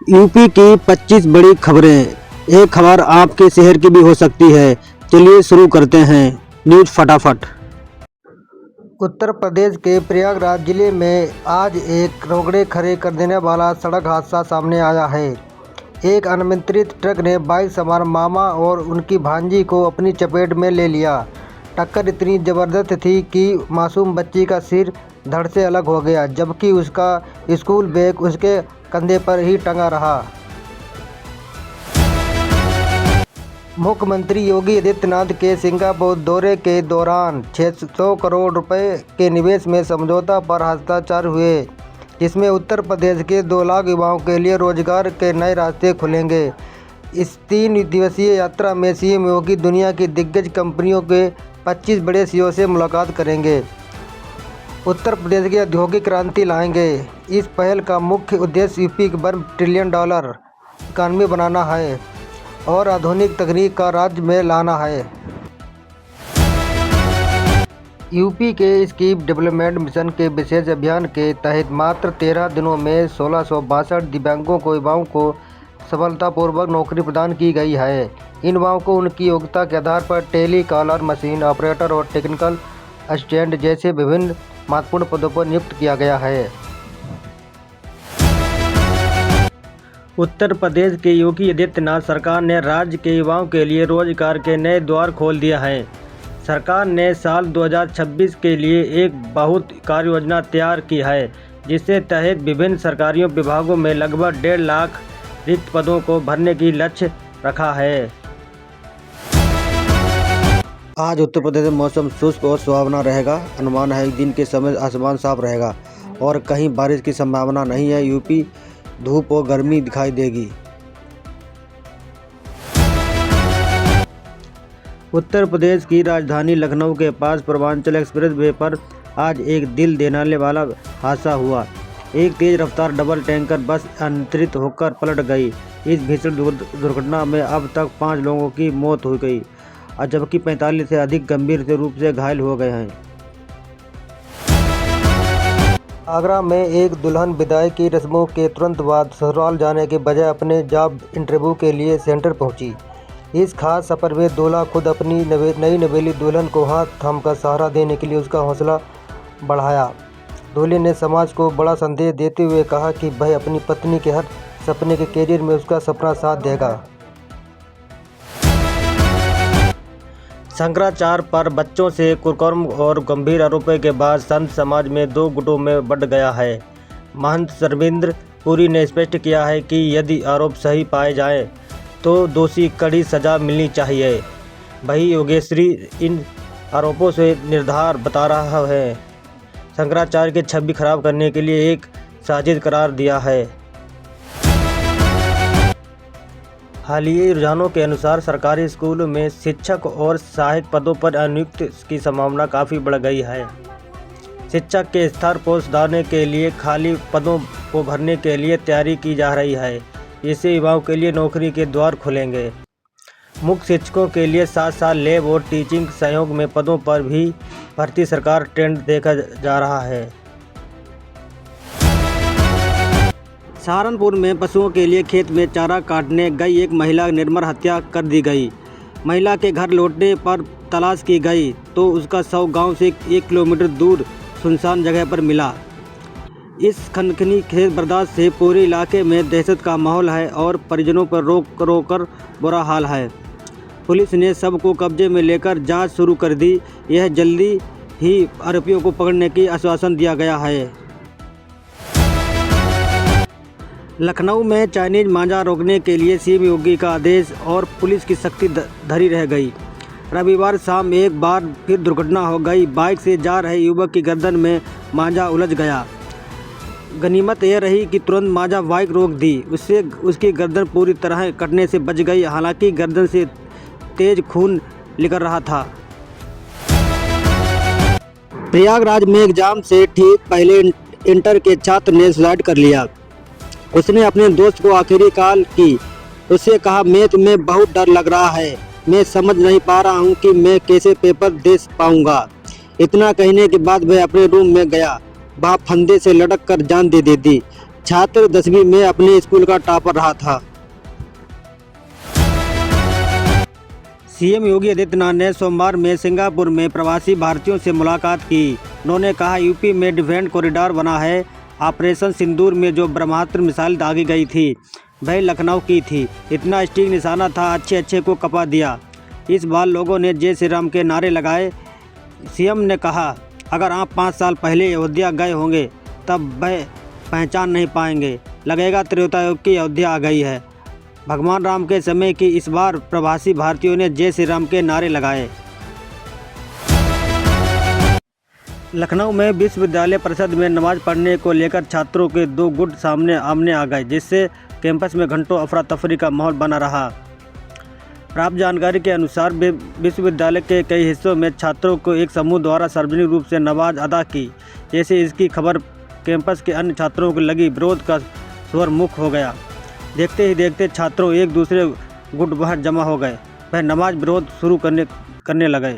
UP की 25 बड़ी खबरें। एक खबर आपके शहर की भी हो सकती है। चलिए शुरू करते हैं न्यूज़ फटाफट। उत्तर प्रदेश के प्रयागराज जिले में आज एक रोकड़े खड़े कर देने वाला सड़क हादसा सामने आया है। एक अनियंत्रित ट्रक ने बाइक सवार मामा और उनकी भांजी को अपनी चपेट में ले लिया। टक्कर इतनी ज़बरदस्त थी कि मासूम बच्ची का सिर धड़ से अलग हो गया, जबकि उसका स्कूल बैग उसके कंधे पर ही टंगा रहा। मुख्यमंत्री योगी आदित्यनाथ के सिंगापुर दौरे के दौरान 600 करोड़ रुपए के निवेश में समझौता पर हस्ताक्षर हुए, जिसमें उत्तर प्रदेश के 2 लाख युवाओं के लिए रोजगार के नए रास्ते खुलेंगे। इस 3 दिवसीय यात्रा में सीएम योगी दुनिया की दिग्गज कंपनियों के 25 बड़े सीईओ से मुलाकात करेंगे। उत्तर प्रदेश की औद्योगिक क्रांति लाएंगे। इस पहल का मुख्य उद्देश्य यूपी को $1 ट्रिलियन इकानमी बनाना है और आधुनिक तकनीक का राज्य में लाना है। यूपी के स्किल डेवलपमेंट मिशन के विशेष अभियान के तहत मात्र 13 दिनों में 1662 दिव्यांगों को युवाओं को सफलतापूर्वक नौकरी प्रदान की गई है। इन युवाओं को उनकी योग्यता के आधार पर टेली कॉलर, मशीन ऑपरेटर और टेक्निकल असिस्टेंट जैसे विभिन्न महत्वपूर्ण पदों पर नियुक्त किया गया है। उत्तर प्रदेश के योगी आदित्यनाथ सरकार ने राज्य के युवाओं के लिए रोजगार के नए द्वार खोल दिया है। सरकार ने साल 2026 के लिए एक बहुत कार्य योजना तैयार की है, जिसके तहत विभिन्न सरकारी विभागों में लगभग 1.5 लाख रिक्त पदों को भरने की लक्ष्य रखा है। आज उत्तर प्रदेश में मौसम शुष्क और सुहावना रहेगा। अनुमान है दिन के समय आसमान साफ रहेगा और कहीं बारिश की संभावना नहीं है। यूपी धूप और गर्मी दिखाई देगी। उत्तर प्रदेश की राजधानी लखनऊ के पास पूर्वांचल एक्सप्रेस वे पर आज एक दिल देने वाला हादसा हुआ। एक तेज रफ्तार डबल टैंकर बस अनियंत्रित होकर पलट गई। इस भीषण दुर्घटना में अब तक 5 लोगों की मौत हो गई और जबकि 45 से अधिक गंभीर रूप से घायल हो गए हैं। आगरा में एक दुल्हन विदाई की रस्मों के तुरंत बाद ससुराल जाने के बजाय अपने जॉब इंटरव्यू के लिए सेंटर पहुंची। इस खास सफर में दूल्हा खुद अपनी नई नवेली दुल्हन को हाथ थामकर सहारा देने के लिए उसका हौसला बढ़ाया। दूल्हे ने समाज को बड़ा संदेश देते हुए कहा कि वह अपनी पत्नी के हर सपने के करियर में उसका सपना साथ देगा। शंकराचार्य पर बच्चों से कुकर्म और गंभीर आरोपों के बाद संत समाज में 2 गुटों में बंट गया है। महंत शर्मिंद्र पुरी ने स्पष्ट किया है कि यदि आरोप सही पाए जाएं तो दोषी कड़ी सजा मिलनी चाहिए। वही योगेश्वरी इन आरोपों से निर्धार बता रहा है। शंकराचार्य की छवि खराब करने के लिए एक साजिश करार दिया है। हालिया रुझानों के अनुसार सरकारी स्कूलों में शिक्षक और सहायक पदों पर नियुक्ति की संभावना काफ़ी बढ़ गई है। शिक्षक के स्तर को सुधारने के लिए खाली पदों को भरने के लिए तैयारी की जा रही है। इससे युवाओं के लिए नौकरी के द्वार खुलेंगे। मुख्य शिक्षकों के लिए 7 साल लैब और टीचिंग सहयोग में पदों पर भी भर्ती सरकार ट्रेंड देखा जा रहा है। सहारनपुर में पशुओं के लिए खेत में चारा काटने गई एक महिला निर्मम हत्या कर दी गई। महिला के घर लौटने पर तलाश की गई तो उसका शव गांव से 1 किलोमीटर दूर सुनसान जगह पर मिला। इस खनखनी खेत बर्दाश्त से पूरे इलाके में दहशत का माहौल है और परिजनों पर रोक कर बुरा हाल है। पुलिस ने शव को कब्जे में लेकर जांच शुरू कर दी। यह जल्दी ही आरोपियों को पकड़ने की आश्वासन दिया गया है। लखनऊ में चाइनीज मांझा रोकने के लिए सीएम योगी का आदेश और पुलिस की सख्ती धरी रह गई। रविवार शाम एक बार फिर दुर्घटना हो गई। बाइक से जा रहे युवक की गर्दन में मांझा उलझ गया। गनीमत यह रही कि तुरंत मांझा बाइक रोक दी। उससे उसकी गर्दन पूरी तरह कटने से बच गई। हालांकि गर्दन से तेज खून निकल रहा था। प्रयागराज में एग्जाम से ठीक पहले इंटर के छात्र ने सुसाइड कर लिया। उसने अपने दोस्त को आखिरी कॉल की। उससे कहा, मैं तुम्हें बहुत डर लग रहा है। मैं समझ नहीं पा रहा हूँ कि मैं कैसे पेपर दे पाऊँगा। इतना कहने के बाद वह अपने रूम में गया। वहाँ फंदे से लटक कर जान दे दी। छात्र 10वीं में अपने स्कूल का टॉपर रहा था। सीएम योगी आदित्यनाथ ने सोमवार में सिंगापुर में प्रवासी भारतीयों से मुलाकात की। उन्होंने कहा, यूपी में डिफेंस कॉरिडोर बना है। ऑपरेशन सिंदूर में जो ब्रह्मास्त्र मिसाइल दागी गई थी वह लखनऊ की थी। इतना सटीक निशाना था, अच्छे को कपा दिया। इस बार लोगों ने जय श्री राम के नारे लगाए। सीएम ने कहा, अगर आप 5 साल पहले अयोध्या गए होंगे तब वह पहचान नहीं पाएंगे, लगेगा त्रेता युग की अयोध्या आ गई है। भगवान राम के समय की इस बार प्रवासी भारतीयों ने जय श्री राम के नारे लगाए। लखनऊ में विश्वविद्यालय परिषद में नमाज पढ़ने को लेकर छात्रों के 2 गुट सामने आ गए, जिससे कैंपस में घंटों अफरा तफरी का माहौल बना रहा। प्राप्त जानकारी के अनुसार विश्वविद्यालय के कई हिस्सों में छात्रों को एक समूह द्वारा सार्वजनिक रूप से नमाज अदा की। जैसे इसकी खबर कैंपस के अन्य छात्रों को लगी, विरोध का स्वर मुख हो गया। देखते ही देखते छात्रों एक दूसरे गुट बाहर जमा हो गए। वह नमाज विरोध शुरू करने लगे।